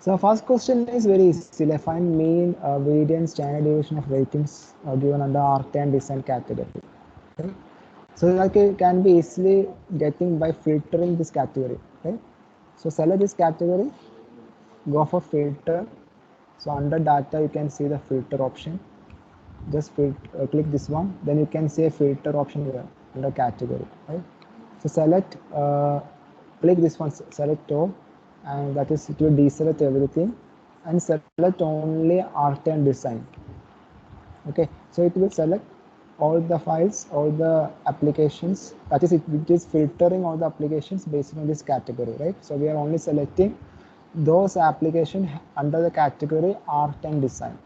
So first question is very easy. Like find mean, variance, standard deviation of ratings given under art and design category. Okay? So like it can be easily getting by filtering this category. Okay? So select this category, go for filter. So under data you can see the filter option. Just click this one. Then you can see a filter option here under category. Right? So select, click this one, select all, and that is it will deselect everything and select only art and design. Okay, so it will select all the files, all the applications, that is it is filtering all the applications based on this category, right? So we are only selecting those applications under the category art and design.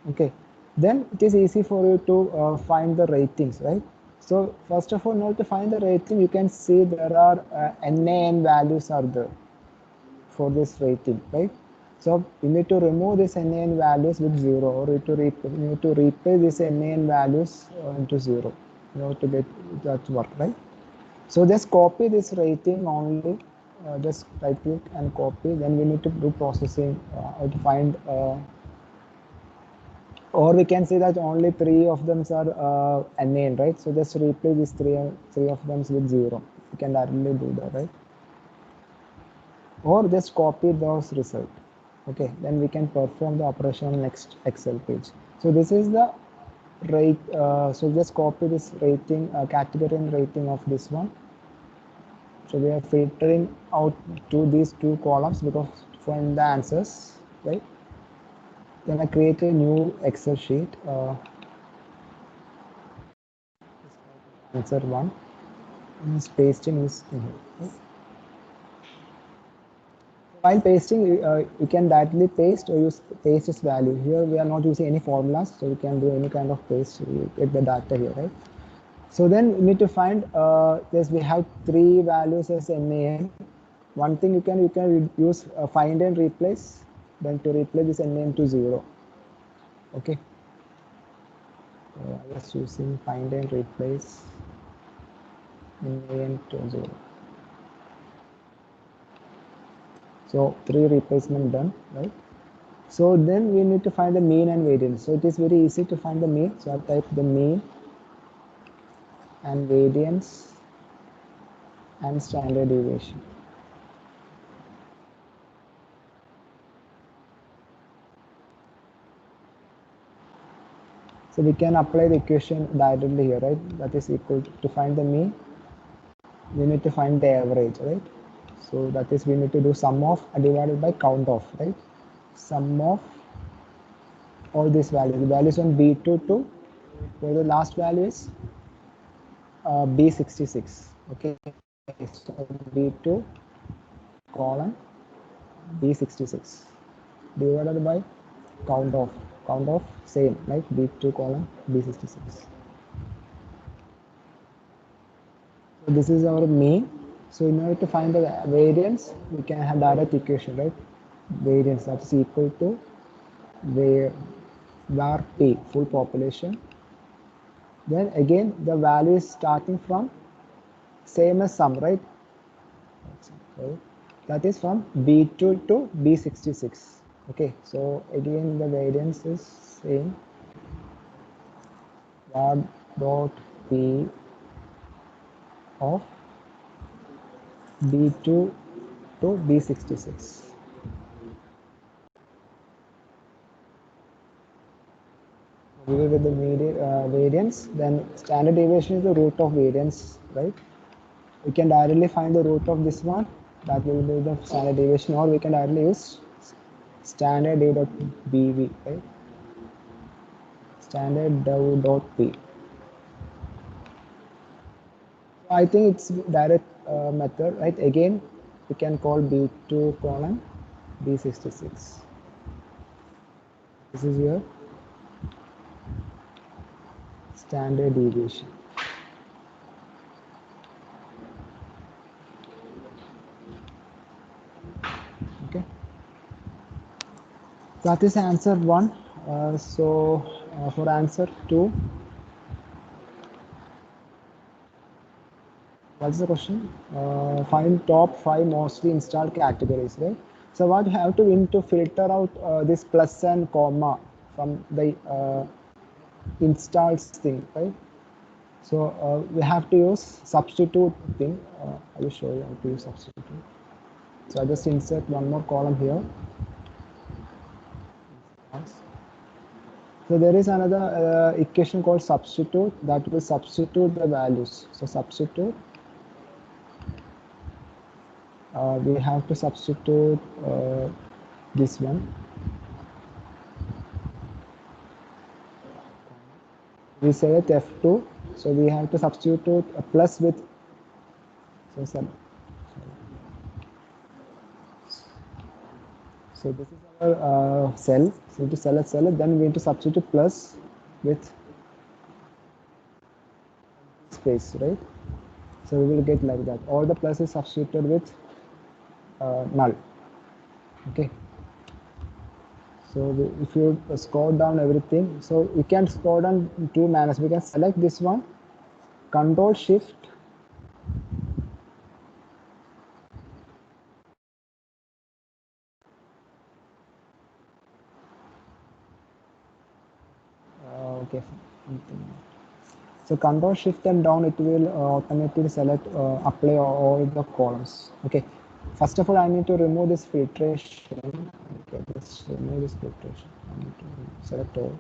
Okay, then it is easy for you to find the ratings, right? So first of all, in order to find the rating, you can see there are NaN values are there for this rating, right? So you need to remove this NaN values with 0, or you need to replace this NaN values into 0 in order to get that work, right? So just copy this rating only, just right click and copy. Then we need to do processing to find, or we can say that only 3 of them are NaN, right? So just replace these three of them with 0. You can directly do that, right? Or just copy those results. Okay, then we can perform the operation on next Excel page. So this is the rate. So just copy this rating, category and rating of this one. So we are filtering out to these two columns because find the answers, right? Then I create a new Excel sheet. Answer one. And this pasting is in here. Right? While pasting, you can directly paste or use paste as value. Here we are not using any formulas, so you can do any kind of paste. You get the data here, right? So then we need to find this. We have 3 values as NaN. One thing you can use find and replace. Then to replace this NaN to 0. Okay. I was using find and replace NaN to 0. So 3 replacement done, right? So then we need to find the mean and variance. So it is very easy to find the mean. So I'll type the mean and variance and standard deviation. So we can apply the equation directly here, right? That is equal to find the mean. We need to find the average, right? So that is we need to do sum of divided by count of, right? Sum of all these values. The values on B2 to where the last value is B66. Okay, so B2 colon B66 divided by count of same, like B2 colon B66. So this is our mean. So in order to find the variance, we can have direct equation, right? Variance that is equal to var p, full population. Then again the value is starting from same as sum, right? Okay. That is from B2 to B66. Okay, so again the variance is same, var dot p of B2 to B66. We will get the variance, then standard deviation is the root of variance, right? We can directly find the root of this one, that will be the standard deviation, or we can directly use standard d dot bv, right? Standard dot p. I think it's direct method, right? Again, we can call B2 colon B66. This is your standard deviation. Okay. That is answer 1. For answer 2, what's the question? Find top 5 mostly installed categories, right? So what you have to, we need to filter out this plus and comma from the installs thing, right? So we have to use substitute thing. I will show you how to use substitute. So I just insert one more column here. So there is another equation called substitute that will substitute the values. So substitute, we have to substitute this one. We select F2, so we have to substitute a plus with, so this is our cell. So to select cell, then we need to substitute plus with space, right? So we will get like that. All the plus is substituted with null. Okay. So if you scroll down everything, so you can scroll down in two manners. We can select this one, Control Shift. Okay. So Control Shift and down, it will automatically select, apply all the columns. Okay. First of all, I need to remove this filtration. Okay, let's remove this filtration. I need to select all.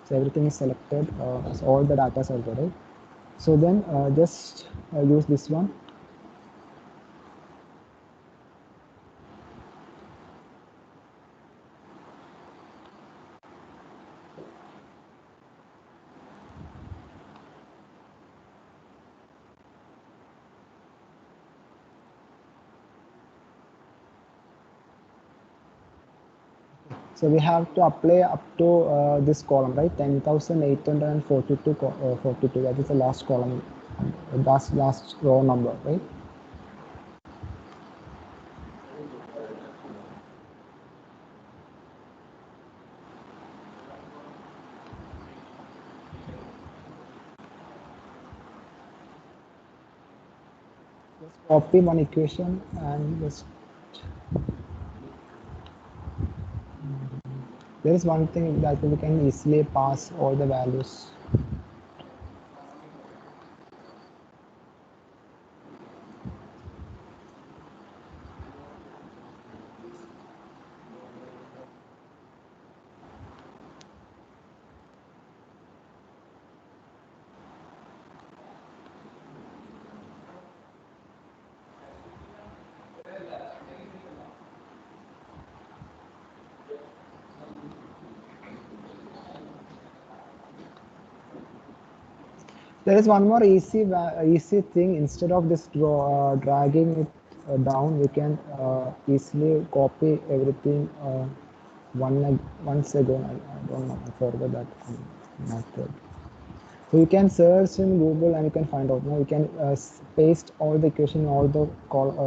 So everything is selected. So all the data are there, right? So then just use this one. So we have to apply up to this column, right? 10,842, 42. That is the last column, last row number, right? Just copy one equation and just. There is one thing that we can easily pass all the values. There is one more easy thing. Instead of this dragging it down, we can easily copy everything once again. I don't know. I forgot that method. So you can search in Google and you can find out. Now you can paste all the equation, all the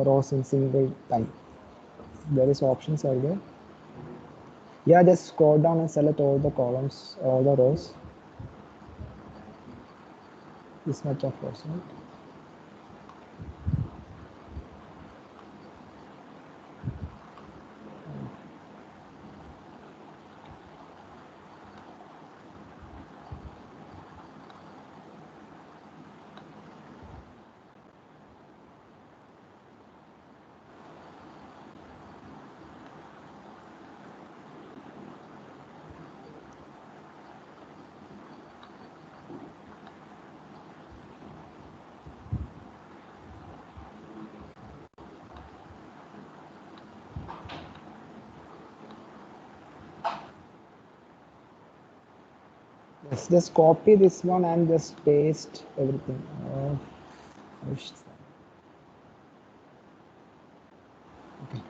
rows in single time. There is options are there. Yeah, just scroll down and select all the columns, all the rows. This much of course, right? Yes, just copy this one and just paste everything. Okay.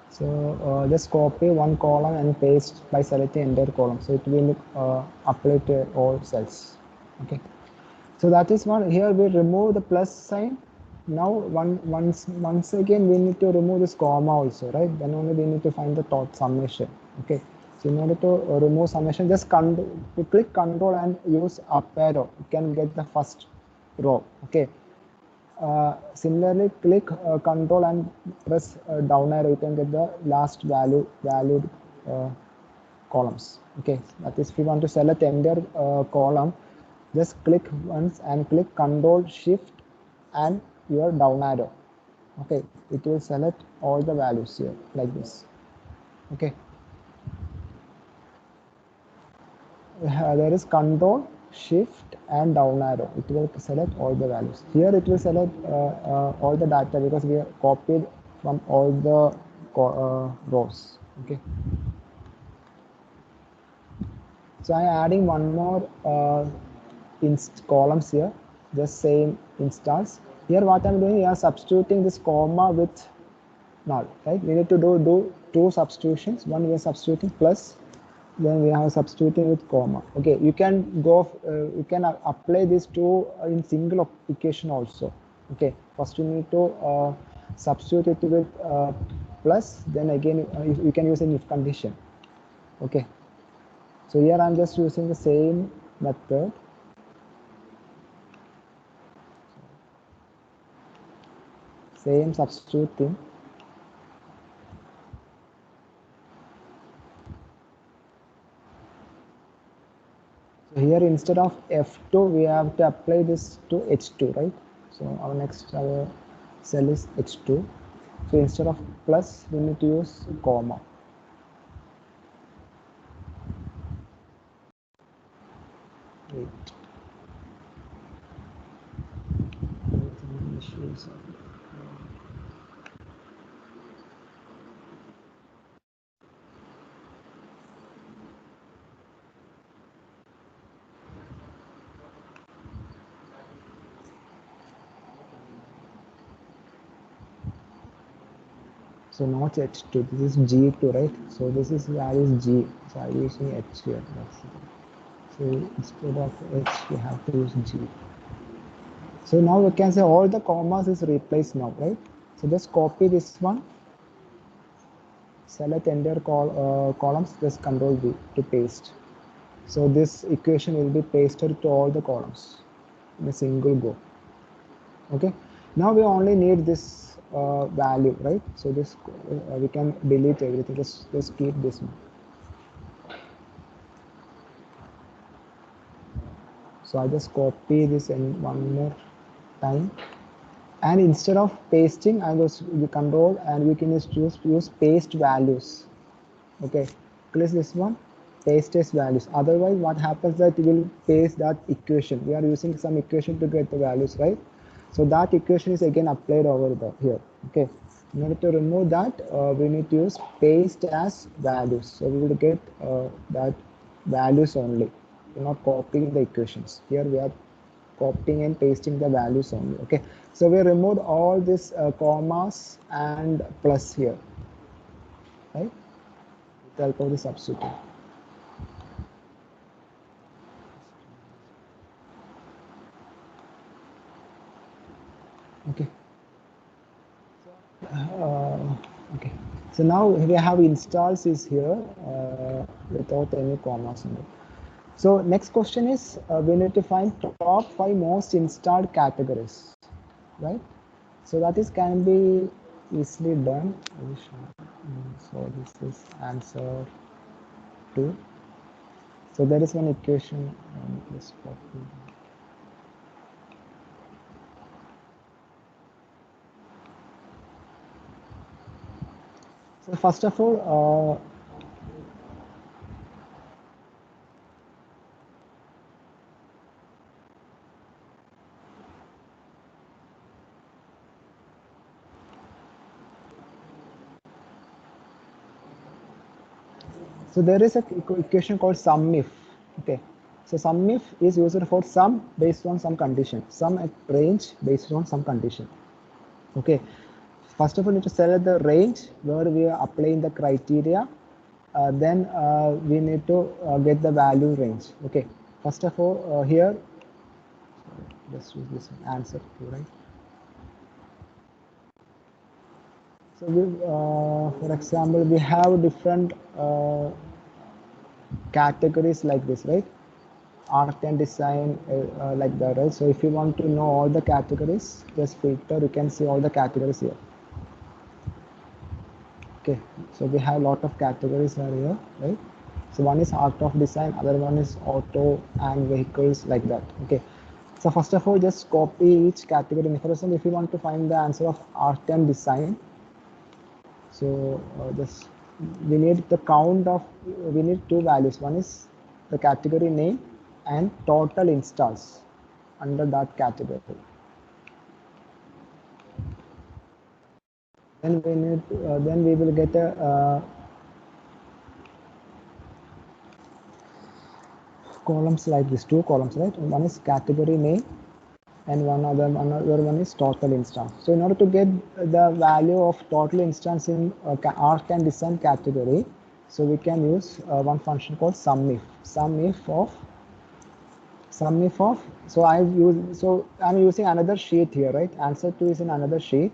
So just copy one column and paste by selecting entire column. So it will apply to all cells. Okay. So that is one. Here we remove the plus sign. Now once again we need to remove this comma also, right? Then only we need to find the total summation. Okay. So in order to remove summation, just click Control and use up arrow. You can get the first row. Okay. Similarly, click control and press down arrow, you can get the last valued columns. Okay, that is, if you want to select entire column, just click once and click control shift and your down arrow. Okay, it will select all the values here like this. Okay, there is control shift and down arrow, it will select all the values. Here it will select all the data because we have copied from all the rows. Okay, so I am adding one more columns here, just same installs. Here what I'm doing, we are substituting this comma with null, right? We need to do two substitutions. One we are substituting plus, then we are substituting with comma. Okay, you can go, you can apply these two in single equation also. Okay, first you need to substitute it with plus, then again you can use an if condition. Okay, so here I'm just using the same method. Same substituting. So here instead of F2, we have to apply this to H2, right? So our cell is H2. So instead of plus, we need to use comma. Wait. So not H2, this is G2, right? So this is value is G. So I'm using H here. So instead of H, we have to use G. So now we can say all the commas is replaced now, right? So just copy this one, select entire columns, just control V to paste. So this equation will be pasted to all the columns in a single go. Okay, now we only need this value, right? So this we can delete everything, just keep this one. So I just copy this in one more time, and instead of pasting, I was control and we can just use paste values. Okay, click this one, paste as values. Otherwise what happens that you will paste that equation, we are using some equation to get the values, right? So that equation is again applied over here. Okay, in order to remove that, we need to use paste as values. So we will get that values only. We're not copying the equations. Here we are copying and pasting the values only. Okay, so we removed all these commas and plus here, right? With the help of the substitute. Okay. Okay. So now we have installs is here without any commas in it. So next question is we need to find top 5 most installed categories, right? So that is can be easily done. So this is answer 2. So there is one equation. Let's copy. So first of all, so there is a equation called sum if. Okay, so sum if is used for sum based on some condition, sum at range based on some condition. Okay, first of all, we need to select the range where we are applying the criteria. Then we need to get the value range. Okay, first of all, here, let's use this answer 2, right? So we, for example, we have different categories like this, right? art and design, like that, right? So if you want to know all the categories, just filter, you can see all the categories here. Okay, so we have a lot of categories are here, right? So one is art of design, other one is auto and vehicles, like that. Okay, so first of all, just copy each category. For example, if you want to find the answer of art and design, so just we need the count of, we need two values. One is the category name and total installs under that category. Then we need, then we will get a columns like this, two columns, right? One is category name and another one is total instance. So in order to get the value of total instance in art and design category, so we can use one function called SUMIF. SUMIF of, so I'm using another sheet here, right? Answer 2 is in another sheet.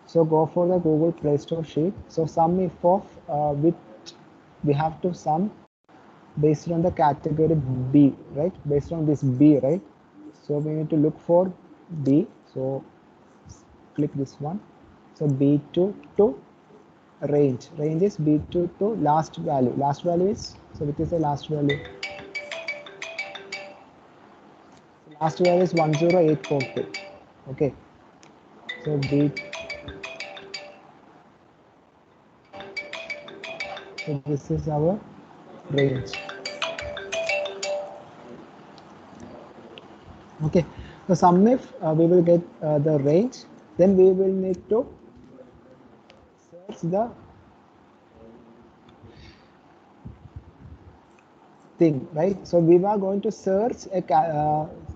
So go for the Google Play Store sheet. So SUMIF of with we have to sum based on the category B, right? Based on this B, right? So we need to look for B. So click this one. So B2 to range. Range is B2 to last value. Last value is, so which is the last value? So last value is 10842. Okay. So B, so this is our range. Okay. So sum if we will get the range, then we will need to search the thing, right? So we are going to search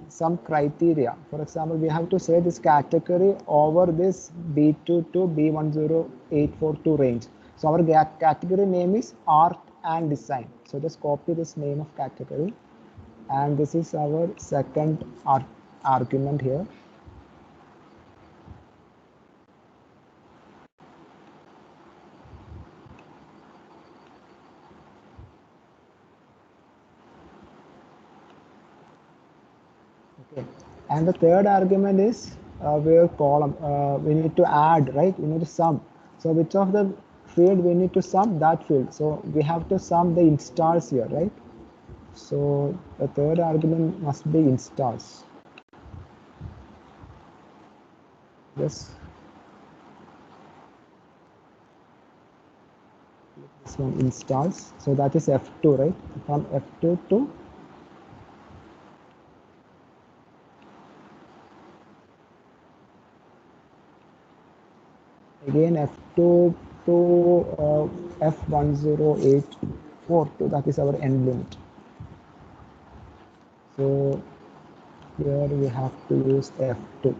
some criteria. For example, we have to say this category over this B2 to B10842 range. So our category name is art and design. So just copy this name of category, and this is our second argument here. Okay. And the third argument is where column we need to add, right? We need to sum. So which of the field we need to sum? That field. So we have to sum the installs here, right? So the third argument must be installs. Yes. This one installs. So that is F2, right? From F2 to again F2 to F10842. That is our end limit. So here we have to use F2.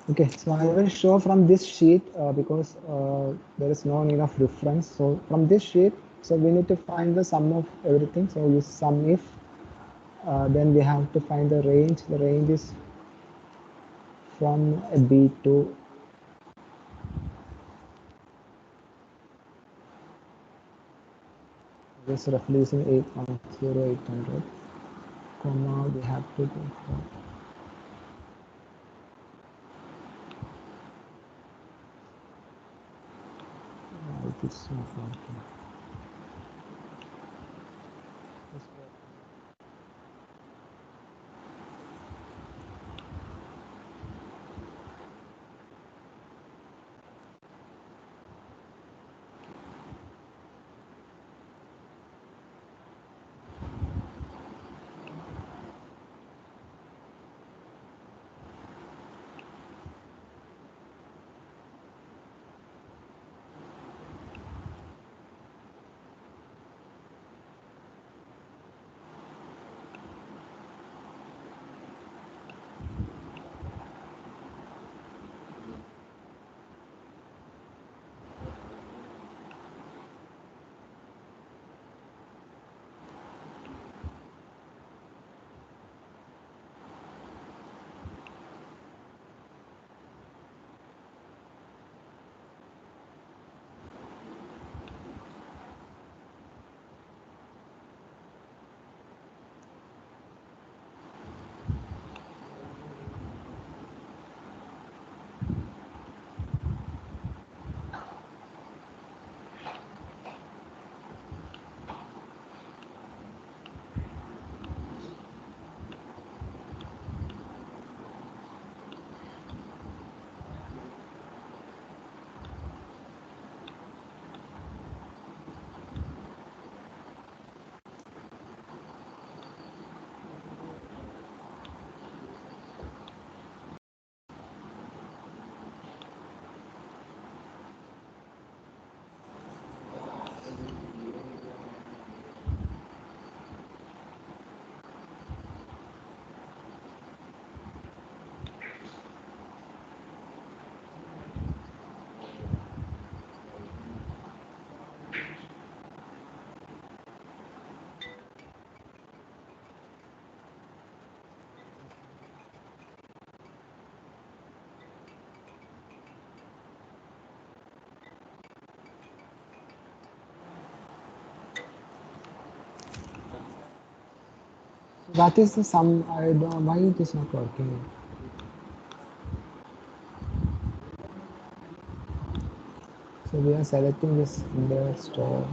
Okay, so I will show from this sheet because there is no need of reference. So from this sheet, so we need to find the sum of everything. So use sum if, then we have to find the range. The range is from B to just roughly using 810,800, comma, we have to go for it is not working. That is the sum. I don't. Why it is not working? So we are selecting this in the store.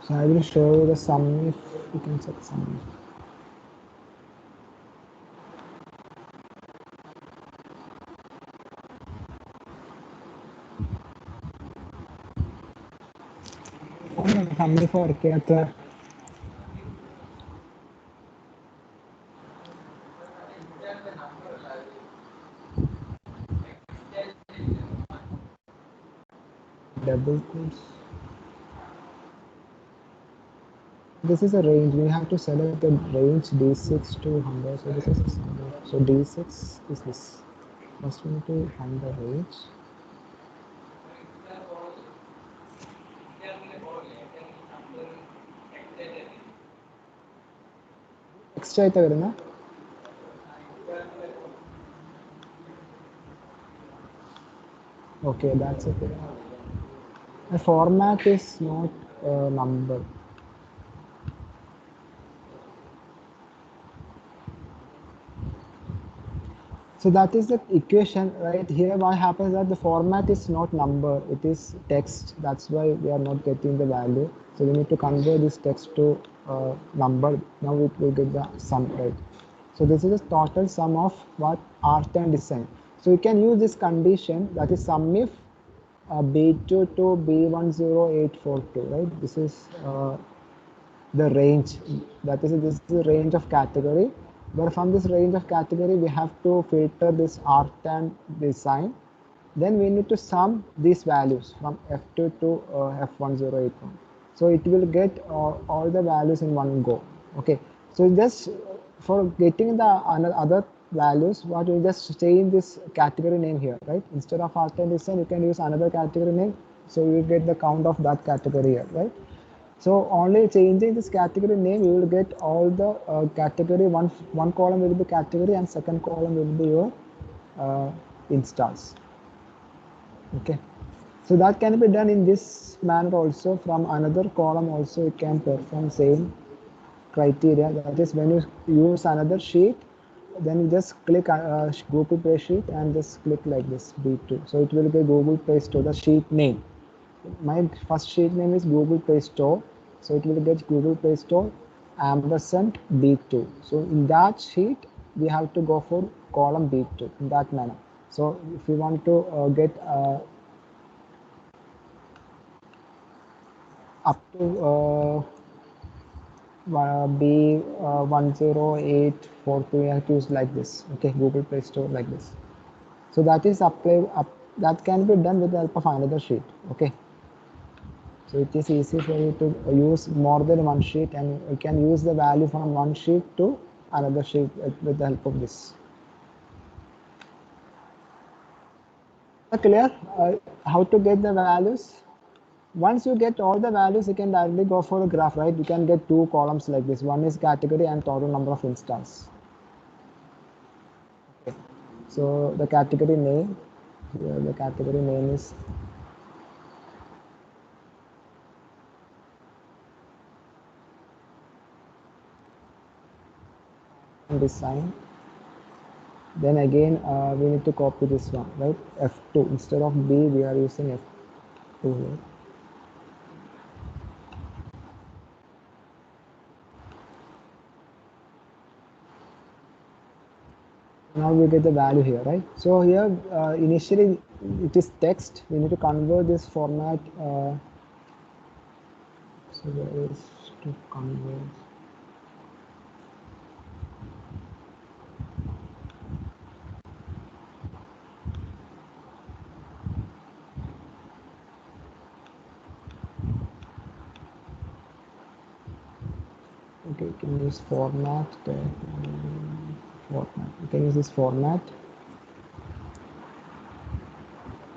So I will show you the sum if you can set sum. Sum if work at double quotes. This is a range. We have to select the range D6 to 100. So this is 100. So D6 is this. First we need to find the range. Text ആയിട്ട് വരുന്ന Okay, that's okay. The format is not number. So that is the equation right here. What happens that the format is not number, it is text. That's why we are not getting the value. So we need to convert this text to number. Now it will get the sum, right? So this is the total sum of what art and design. So you can use this condition, that is sum if B2 to B10842, right? This is the range, that is this is the range of category, but from this range of category we have to filter this art and design. Then we need to sum these values from F2 to F1081, so it will get all the values in one go. Okay, so just for getting the other values, what you just change this category name here, right? Instead of art and design you can use another category name, so you get the count of that category here, right? So only changing this category name, you will get all the category. One column will be category and second column will be your installs. Okay, so that can be done in this manner also. From another column also, it can perform same criteria. That is, when you use another sheet, then you just click Google Play Sheet and just click like this B2. So it will be Google Play Store, the sheet name. My first sheet name is Google Play Store, so it will get Google Play Store ampersand B2. So in that sheet we have to go for column B2 in that manner. So if you want to get up to B10842, you have to use like this. Okay, Google Play Store like this. So that is that can be done with the help of another sheet. Okay. So it is easy for you to use more than one sheet, and you can use the value from one sheet to another sheet with the help of this. Clear? How to get the values? Once you get all the values, you can directly go for a graph, right? You can get two columns like this. One is category and total number of installs. Okay. So the category name, the category name is design. Then again, we need to copy this one, right? F2 instead of B, we are using F2 here. Now we get the value here, right? So here initially it is text. We need to convert this format. So there is to convert. Okay, you can use format. Format. You can use this format.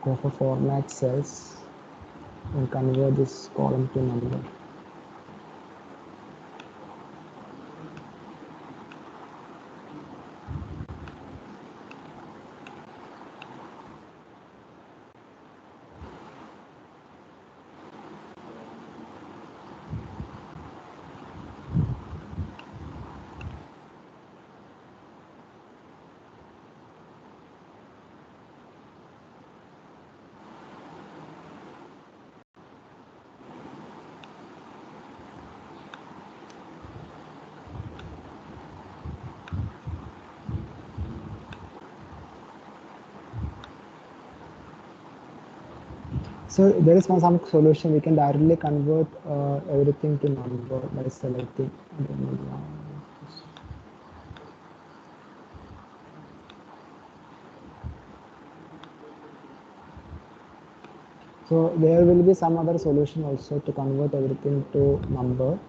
Go for format cells and convert this column to number. So there is some solution. We can directly convert everything to number by selecting. So there will be some other solution also to convert everything to number.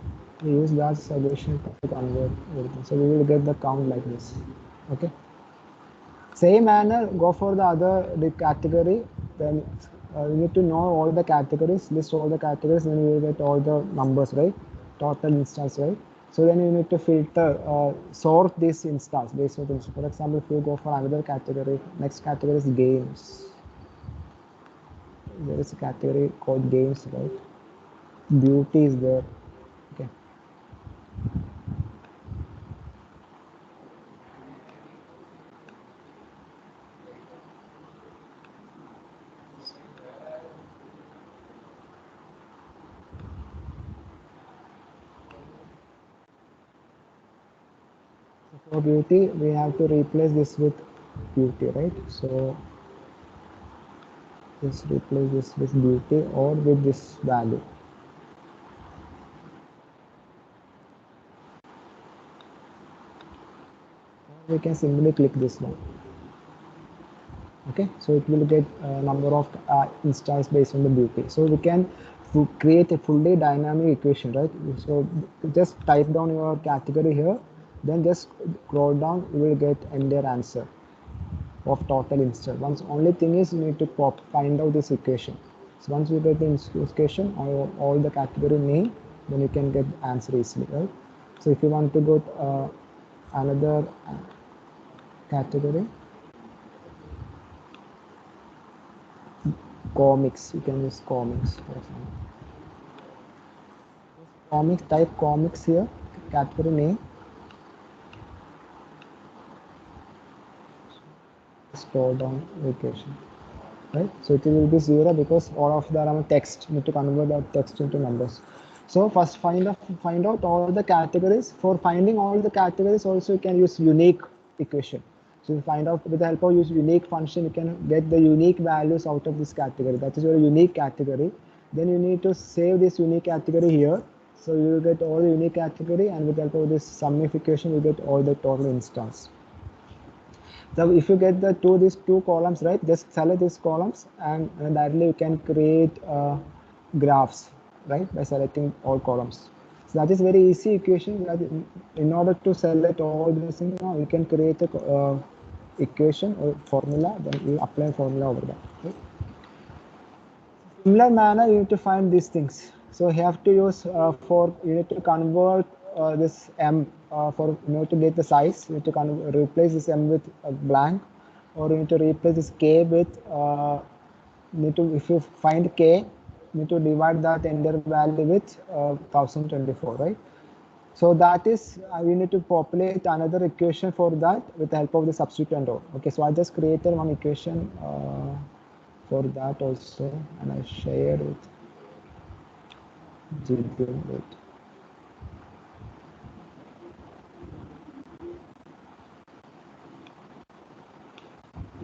We use that solution to convert everything. So we will get the count like this. Okay. Same manner, go for the category. Then you need to know all the categories, list all the categories, then you will get all the numbers, right? Total instance, right? So then you need to filter, sort this instance based on the instance. For example, if you go for another category, next category is games. There is a category called games, right? Beauty is there. Okay. For beauty, we have to replace this with beauty, right? So just replace this with beauty or with this value. We can simply click this one. Okay, so it will get a number of instances based on the beauty. So we can create a fully dynamic equation, right? So just type down your category here, then just scroll down, you will get entire answer of total instance. Once only thing is you need to find out this equation. So once you get the equation or all the category name, then you can get answer easily, right? So if you want to go to another category, comics, you can use comics for example. Comics, type comics here, category name, scroll down location, right? So it will be 0 because all of them are text. You need to convert that text into numbers. So first find out all the categories. For finding all the categories also you can use unique equation. So you find out with the help of use unique function, you can get the unique values out of this category. That is your unique category. Then you need to save this unique category here. So you will get all the unique category, and with the help of this summification, you get all the total instance. So if you get these two columns, right, just select these columns and directly you can create graphs, right, by selecting all columns. So that is very easy equation. That in order to select all these things, you can create a equation or formula, then you apply formula over that. Okay? Similar manner, you need to find these things. So you have to use you need to convert this m for in order to get the size. You need to replace this m with a blank, or you need to replace this k with if you find k, you need to divide that entire value with 1024, right? So that is we need to populate another equation for that with the help of the substituent rule. Okay, so I just created one equation for that also, and I shared with GBL.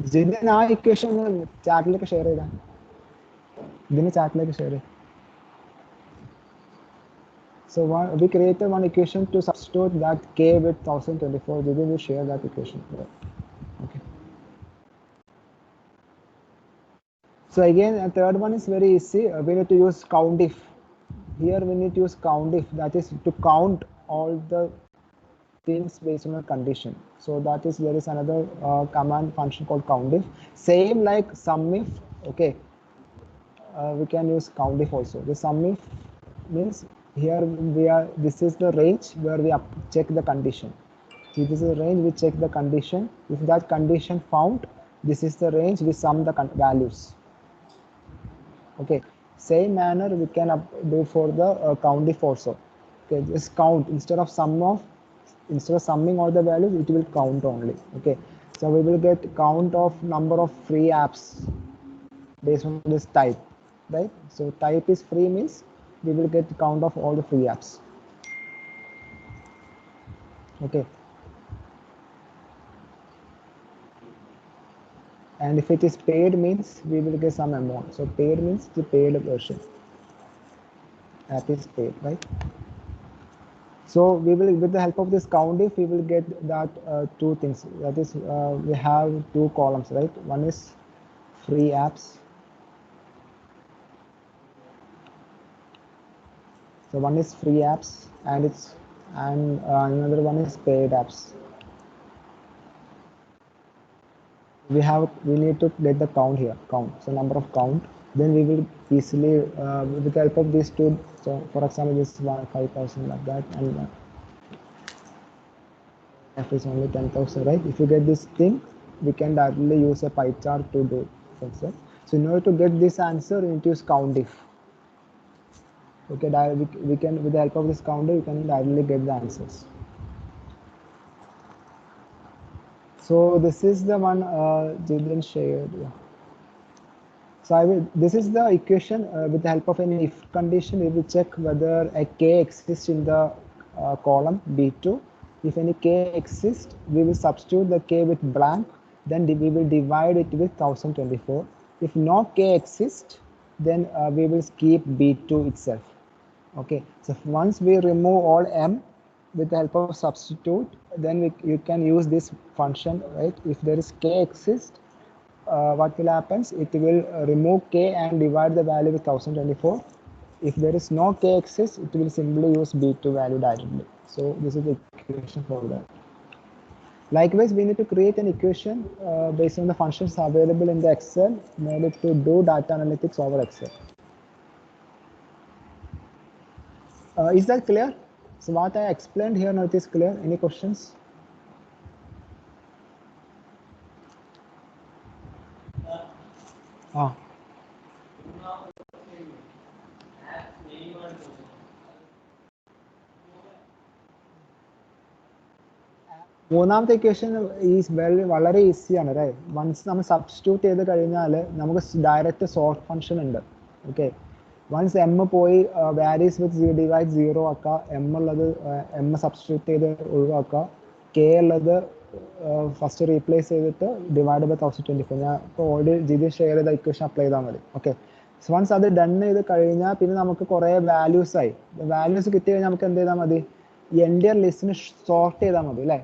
ഇതിന് ആ equation ചാറ്റിലേക്ക് share ചെയ്താൽ ഇതിന് ചാറ്റിലേക്ക് share ചെയ്യും. So we created one equation to substitute that k with 1024. We will share that equation. Okay. So again, a third one is very easy. We need to use COUNTIF. Here we need to use COUNTIF. That is to count all the things based on a condition. So that is there is another command function called COUNTIF. Same like SUMIF. Okay. We can use COUNTIF also. The SUMIF means here this is the range where we check the condition. If this is the range, we check the condition. If that condition found, this is the range, we sum the values. Okay, same manner we can do for the COUNTIF also. Okay, just count instead of summing all the values, it will count only. Okay, so we will get count of number of free apps based on this type, right? So type is free means we will get the count of all the free apps. Okay. And if it is paid means we will get some amount. So paid means the paid version. App is paid, right? So we will, with the help of this COUNTIF, we will get that two things. That is, we have two columns, right? One is free apps. So one is free apps, and another one is paid apps. We need to get the count here, so number of count. Then we will easily with the help of these two. So for example, this one 5,000 like that, and f is only 10,000, right? If you get this thing, we can directly use a pie chart to do it. So in order to get this answer, we need to use COUNTIF. Okay, we can, with the help of this counter, you can directly get the answers. So this is the one Jillian shared. Yeah. So this is the equation with the help of an if condition. We will check whether a k exists in the column B2. If any k exists, we will substitute the k with blank. Then we will divide it with 1024. If no k exists, then we will keep B2 itself. Okay, so once we remove all m with the help of substitute, then you can use this function, right? If there is k exists, what will happen? It will remove k and divide the value with 1024. If there is no k exists, it will simply use b2 value directly. So this is the equation for that. Likewise, we need to create an equation based on the functions available in the Excel in order to do data analytics over Excel. Is that clear? So what I explained here now it is clear. Any questions? മൂന്നാമത്തെ equation വളരെ ഈസിയാണ്, right? Once നമ്മൾ substitute ചെയ്ത് കഴിഞ്ഞാൽ നമുക്ക് direct sort function ഉണ്ട്. Okay, once M പോയി varies വിത്ത് divide 0 ആക്കുക, എം ഉള്ളത് എം സബ്സ്റ്റിറ്റ്യൂട്ട് ചെയ്ത് ഒഴിവാക്കുക, കെ ഉള്ളത് ഫസ്റ്റ് റീപ്ലേസ് ചെയ്തിട്ട് ഡിവൈഡ് ബൈ 1024. ഞാൻ ഇപ്പോൾ ഓൾറെഡി ജിതി ഷെയർ ചെയ്ത ഇക്വേഷൻ അപ്ലൈ ചെയ്താൽ മതി. ഓക്കെ, സോ വൺസ് അത് ഡൺ ചെയ്ത് കഴിഞ്ഞാൽ പിന്നെ നമുക്ക് കുറേ വാല്യൂസ് ആയി. വാല്യൂസ് കിട്ടി കഴിഞ്ഞാൽ നമുക്ക് എന്ത് ചെയ്താൽ മതി? എൻഡിയർ ലിസ്റ്റിന് സോർട്ട് ചെയ്താൽ മതി, അല്ലേ?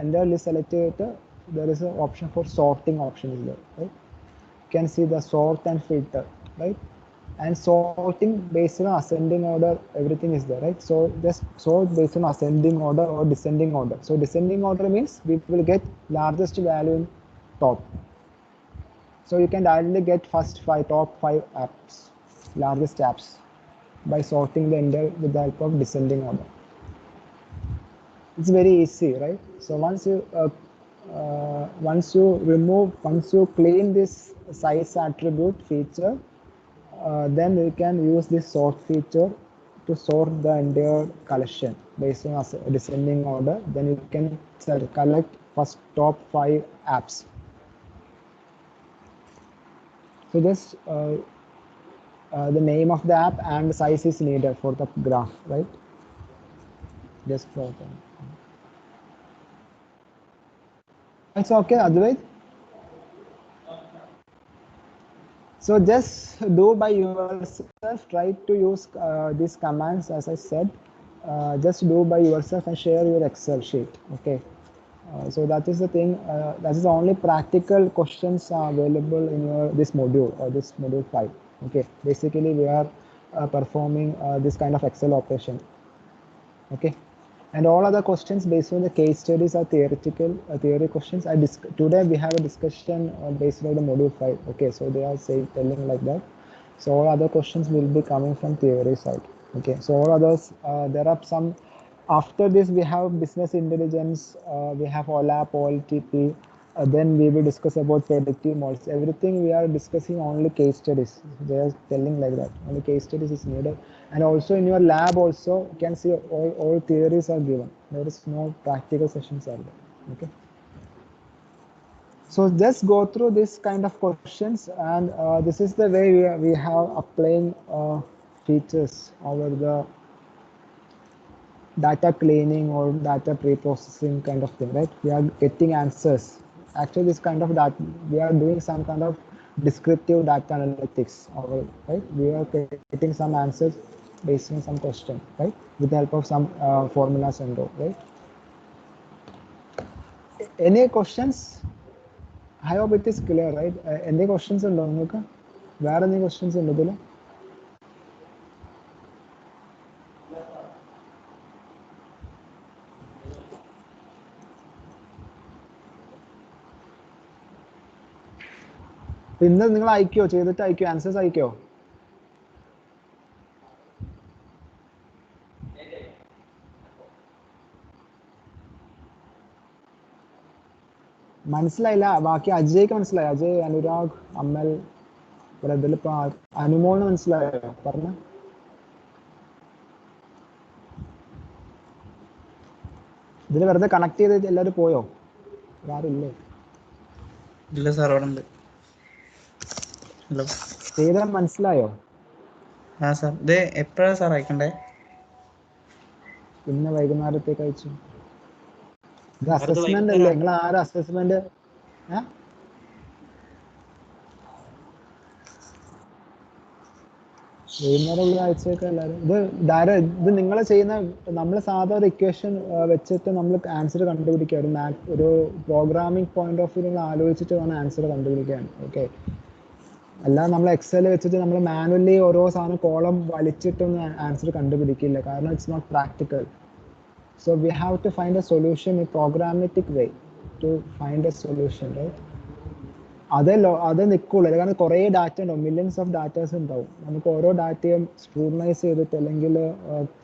Entire list select it, there is an option for sorting option is there, right? You can see the sort and filter, right? And sorting based on ascending order, everything is there, right? So just sort based on ascending order or descending order. So descending order means we will get largest value in top. So you can directly get top five apps, largest apps, by sorting the entire with the help of descending order. It's very easy, right? So once you clean this size attribute feature, then we can use this sort feature to sort the entire collection based on descending order. Then you can collect first top 5 apps. So just the name of the app and the size is needed for the graph, right? Just for them. It's okay, Advait? So just do by yourself, try to use these commands as I said. Just do by yourself and share your Excel sheet, okay? So that is the thing, that is the only practical questions are available in this module or this module 5, okay? Basically we are performing this kind of Excel operation, okay? And all other questions based on the case studies are theoretical theory questions. Today we have a discussion based on the module 5, okay? So they are telling like that. So all other questions will be coming from theory side, okay? So all others, there are some. After this we have business intelligence, we have OLAP, OLTP, then we will discuss about predictive models. Everything we are discussing only case studies. They are telling like that, only case studies is needed. And also in your lab also you can see all theories are given. There is no practical sessions are there, okay? So just go through this kind of questions, and this is the way we have applying features over the data cleaning or data pre-processing kind of thing, right? We are getting answers Actually, this kind of data, we are doing some kind of descriptive data analytics, right? We are getting some answers based on some question, right? With the help of some formulas and all, right? Any questions? I hope it is clear, right? Any questions ഉണ്ടോ നിങ്ങൾക്ക്? വേറെ any questions ഉണ്ടോ ഇതിൽ? ഇന്ന് നിങ്ങൾ അയക്കോ, ചെയ്തിട്ട് അയക്കോ, answers അയക്കോ? മനസ്സിലായില്ല, ബാക്കി അജയ്ക്ക് മനസ്സിലായി. അജയ്, അനുരാഗ്, അമൽ, ഇവിടെ ഇതിലിപ്പോ അനുമോളിന് മനസ്സിലായോ? പറഞ്ഞ ഇതിൽ വെറുതെ കണക്ട് ചെയ്ത് എല്ലാവരും പോയോ? ആരില്ലേ? ഇല്ല സാർ, അവിടെ ഉണ്ട്. ഹലോ, ചെയ്താൽ മനസ്സിലായോ? ആ സാർ, ഇത് എപ്പോഴാണ് സാർ അയക്കണ്ടേ? ഇന്ന് വൈകുന്നേരത്തേക്ക് അയച്ചു. ഇത് അസസ്മെന്റ് അല്ലേ? നിങ്ങൾ ആരും അസസ്മെന്റ് വൈകുന്നേരം അയച്ചേക്കാം എല്ലാവരും. ഇത് ഡയറക്റ്റ് ഇത് നിങ്ങൾ ചെയ്യുന്ന, നമ്മൾ സാധാരണ ഒരു ഇക്വേഷൻ വെച്ചിട്ട് നമ്മൾ ആൻസർ കണ്ടുപിടിക്കുക. ഒരു പ്രോഗ്രാമിംഗ് പോയിന്റ് ഓഫ് വ്യൂ നിങ്ങൾ ആലോചിച്ചിട്ട് വേണം ആൻസർ കണ്ടുപിടിക്കാൻ. ഓക്കെ, അല്ലാതെ നമ്മൾ എക്സൽ വെച്ചിട്ട് നമ്മൾ മാനുവലി ഓരോ സാധനം കോളം വലിച്ചിട്ടൊന്നും ആൻസർ കണ്ടുപിടിക്കില്ല. കാരണം it's not practical. So we have to find a solution in programmatic way to find a solution, right? അത് നിൽക്കുള്ളൂ. കാരണം കുറേ ഡാറ്റ ഉണ്ടാവും, മില്യൺസ് ഓഫ് ഡാറ്റാസ് ഉണ്ടാവും. നമുക്ക് ഓരോ ഡാറ്റയും സ്ക്രൂട്ടനൈസ് ചെയ്തിട്ട് അല്ലെങ്കിൽ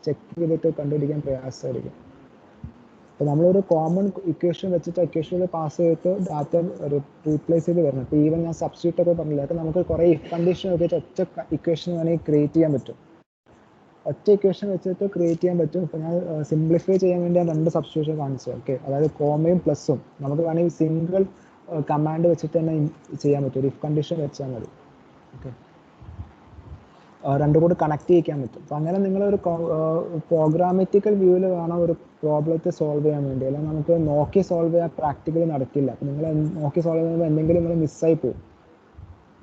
ചെക്ക് ചെയ്തിട്ട് കണ്ടുപിടിക്കാൻ പ്രയാസമായിരിക്കും. അപ്പോൾ നമ്മളൊരു കോമൺ ഇക്വേഷൻ വെച്ചിട്ട് ഇക്വേഷനിൽ പാസ് ചെയ്തിട്ട് ഡാറ്റ റീപ്ലേസ് ചെയ്ത് വരണം. ഇപ്പോൾ ഈവൻ ഞാൻ സബ്സ്റ്റിറ്റ്യൂട്ട് ഒക്കെ പറഞ്ഞില്ല, അപ്പോൾ നമുക്ക് കുറേ ഇഫ് കണ്ടീഷൻ വെച്ചിട്ട് ഒറ്റ ഇക്വേഷൻ വേണമെങ്കിൽ ക്രിയേറ്റ് ചെയ്യാൻ പറ്റും. ഒറ്റ ഇക്വേഷൻ വെച്ചിട്ട് ക്രിയേറ്റ് ചെയ്യാൻ പറ്റും. ഇപ്പോൾ ഞാൻ സിംപ്ലിഫൈ ചെയ്യാൻ വേണ്ടി ഞാൻ 2 സബ്സ്റ്റിറ്റ്യൂഷൻ കാണിച്ചു. ഓക്കെ, അതായത് കോമയും പ്ലസും നമുക്ക് വേണമെങ്കിൽ സിംഗിൾ കമാൻഡ് വെച്ചിട്ട് തന്നെ ചെയ്യാൻ പറ്റും. ഒരു ഇഫ് കണ്ടീഷൻ വെച്ചാൽ മതി. ഓക്കെ, രണ്ടും കൂടി കണക്ട് ചെയ്യിക്കാൻ പറ്റും. അപ്പം അങ്ങനെ നിങ്ങളൊരു പ്രോഗ്രാമാറ്റിക്കൽ വ്യൂവിൽ വേണം ഒരു പ്രോബ്ലത്തെ സോൾവ് ചെയ്യാൻ വേണ്ടി. അല്ലെങ്കിൽ നമുക്ക് നോക്കി സോൾവ് ചെയ്യാൻ പ്രാക്ടിക്കലി നടക്കില്ല. അപ്പം നിങ്ങൾ നോക്കി സോൾവ് ചെയ്യുമ്പോൾ എന്തെങ്കിലും നിങ്ങൾ മിസ്സായി പോകും.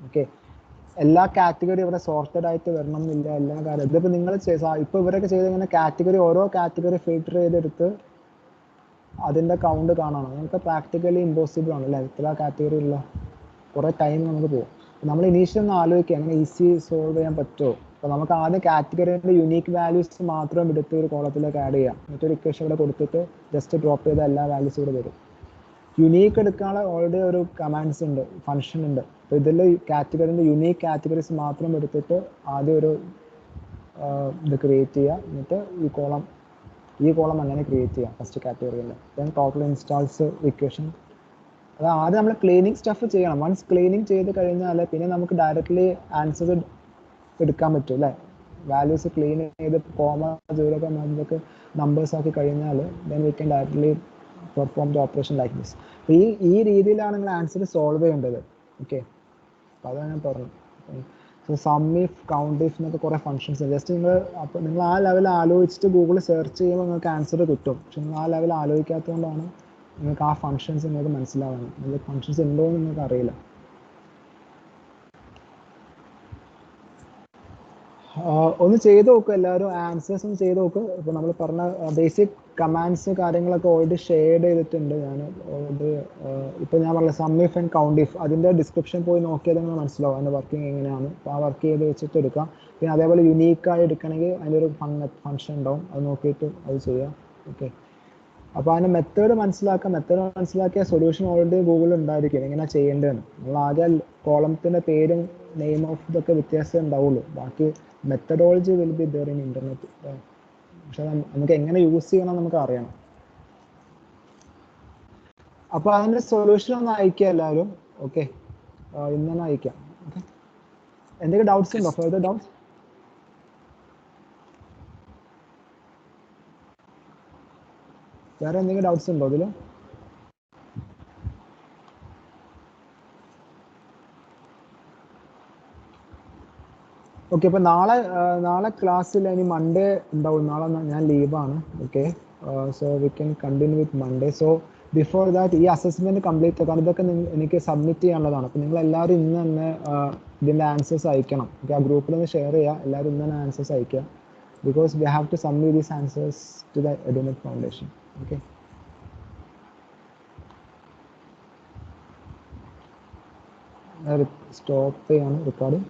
ഓക്കെ, എല്ലാ കാറ്റഗറി ഇവിടെ സോർട്ടഡ് ആയിട്ട് വരണം എന്നില്ല, എല്ലാ കാര്യം. ഇതിപ്പോൾ നിങ്ങൾ ഇപ്പോൾ ഇവരൊക്കെ ചെയ്ത് ഇങ്ങനെ കാറ്റഗറി, ഓരോ കാറ്റഗറി ഫിൽട്ടർ ചെയ്തെടുത്ത് അതിൻ്റെ കൗണ്ട് കാണണം. നമുക്ക് പ്രാക്ടിക്കലി ഇമ്പോസിബിൾ ആണ് അല്ലേ? എത്ര കാറ്റഗറി ഉള്ള കുറേ ടൈം നമുക്ക് പോകും. നമ്മൾ ഇനീഷ്യൽ ഒന്ന് ആലോചിക്കുക, അങ്ങനെ ഈസി സോൾവ് ചെയ്യാൻ പറ്റുമോ? അപ്പോൾ നമുക്ക് ആദ്യം കാറ്റഗറിയുടെ യുണീക്ക് വാല്യൂസ് മാത്രം എടുത്ത് ഒരു കോളത്തിലേക്ക് ആഡ് ചെയ്യാം. മറ്റൊരു ഇക്വേഷൻ ഇവിടെ കൊടുത്തിട്ട് ജസ്റ്റ് ഡ്രോപ്പ് ചെയ്ത എല്ലാ വാല്യൂസും ഇവിടെ വരും. യുണീക്ക് എടുക്കാനുള്ള ഓൾറെഡി ഒരു കമാൻഡ്സ് ഉണ്ട്, ഫംഗ്ഷൻ ഉണ്ട്. അപ്പോൾ ഇതിൽ കാറ്റഗറിൻ്റെ യുണീക്ക് കാറ്റഗറീസ് മാത്രം എടുത്തിട്ട് ആദ്യം ഒരു ഇത് ക്രിയേറ്റ് ചെയ്യുക. എന്നിട്ട് ഈ കോളം അങ്ങനെ ക്രിയേറ്റ് ചെയ്യാം ഫസ്റ്റ് കാറ്റഗറിയിൽ. Then total installs equation. അത് ആദ്യം നമ്മൾ ക്ലീനിങ് സ്റ്റഫ് ചെയ്യണം. വൺസ് ക്ലീനിങ് ചെയ്ത് കഴിഞ്ഞാൽ പിന്നെ നമുക്ക് ഡയറക്റ്റ്ലി ആൻസർ എടുക്കാൻ പറ്റും അല്ലേ? വാല്യൂസ് ക്ലീൻ ചെയ്ത് കോമ ജോലിയൊക്കെ നമുക്ക് നമ്പേഴ്സ് ആക്കി കഴിഞ്ഞാൽ then we can directly perform the operation like this. ഈ രീതിയിലാണ് നിങ്ങൾ ആൻസർ സോൾവ് ചെയ്യേണ്ടത്. ഓക്കെ, അപ്പോൾ അതാണ് ഞാൻ പറഞ്ഞത്. So sum if, count if എന്നൊക്കെ കുറേ ഫംഗ്ഷൻസ് ഉണ്ട്. ജസ്റ്റ് നിങ്ങൾ ആ ലെവൽ ആലോചിച്ചിട്ട് ഗൂഗിൾ സെർച്ച് ചെയ്യുമ്പോൾ നിങ്ങൾക്ക് ആൻസർ കിട്ടും. പക്ഷെ നിങ്ങൾ ആ ലെവൽ ആലോചിക്കാത്തതുകൊണ്ടാണ് നിങ്ങൾക്ക് ആ ഫംഗ്ഷൻസ് നിങ്ങൾക്ക് മനസ്സിലാവുന്നത്. നിങ്ങൾക്ക് ഫംഗ്ഷൻസ് ഉണ്ടോ എന്ന് നിങ്ങൾക്ക് അറിയില്ല. ഒന്ന് ചെയ്ത് നോക്കുക എല്ലാവരും, ആൻസേഴ്സ് ഒന്ന് ചെയ്ത് നോക്കുക. ഇപ്പോൾ നമ്മൾ പറഞ്ഞ ബേസിക് കമാൻഡ്സ് കാര്യങ്ങളൊക്കെ ഓൾറെഡി ഷെയർ ചെയ്തിട്ടുണ്ട് ഞാൻ ഓൾറെഡി. ഇപ്പോൾ ഞാൻ പറഞ്ഞ sum if and count if, അതിൻ്റെ ഡിസ്ക്രിപ്ഷൻ പോയി നോക്കിയാൽ നിങ്ങൾ മനസ്സിലാവും അതിൻ്റെ വർക്കിംഗ് എങ്ങനെയാണ്. അപ്പോൾ ആ വർക്ക് ചെയ്ത് വെച്ചിട്ട് എടുക്കാം. പിന്നെ അതേപോലെ യുണീക്കായി എടുക്കണമെങ്കിൽ അതിൻ്റെ ഒരു ഫംഗ്ഷൻ ഉണ്ടാവും, അത് നോക്കിയിട്ട് അത് ചെയ്യാം. ഓക്കെ, അപ്പോൾ അതിൻ്റെ മെത്തേഡ് മനസ്സിലാക്കിയ സൊല്യൂഷൻ ഓൾറെഡി ഗൂഗിളിൽ ഉണ്ടായിരിക്കും എങ്ങനെ ചെയ്യേണ്ടതെന്ന്. നമ്മൾ ആദ്യം കോളത്തിൻ്റെ പേരും നെയിം ഓഫ് ഇതൊക്കെ വ്യത്യാസം ഉണ്ടാവുള്ളൂ. ബാക്കി methodology will be there in internet. പക്ഷെ നമുക്ക് എങ്ങനെ യൂസ് ചെയ്യണം നമുക്ക് അറിയണം. അപ്പോൾ അതിൻ്റെ സൊല്യൂഷൻ ഒന്ന് അയക്കുക എല്ലാവരും. ഓക്കെ, ഇന്ന് തന്നെ അയക്കാം. ഓക്കെ, എന്തെങ്കിലും ഡൗട്ട്സ് ഉണ്ടോ? Further doubts? വേറെ എന്തെങ്കിലും ഡൗട്ട്സ് ഉണ്ടോ ഇതിൽ? ഓക്കെ, അപ്പോൾ നാളെ ക്ലാസ്സിൽ ഇനി മൺഡേ ഉണ്ടാവും. നാളെ ഞാൻ ലീവാണ്. Okay, so we can continue with Monday. So before that ഈ അസസ്മെന്റ് കംപ്ലീറ്റ് കാരണം ഇതൊക്കെ എനിക്ക് സബ്മിറ്റ് ചെയ്യാനുള്ളതാണ്. അപ്പോൾ നിങ്ങൾ എല്ലാവരും ഇന്ന് തന്നെ ഇതിൻ്റെ ആൻസേഴ്സ് അയക്കണം. ഓക്കെ, ആ ഗ്രൂപ്പിൽ ഒന്ന് ഷെയർ ചെയ്യുക, എല്ലാവരും ഇന്ന് തന്നെ ആൻസേഴ്സ് അയക്കുക. Because we have to submit these answers to the Edunet foundation. Okay, stop ചെയ്യാണ് റെക്കോർഡിംഗ്.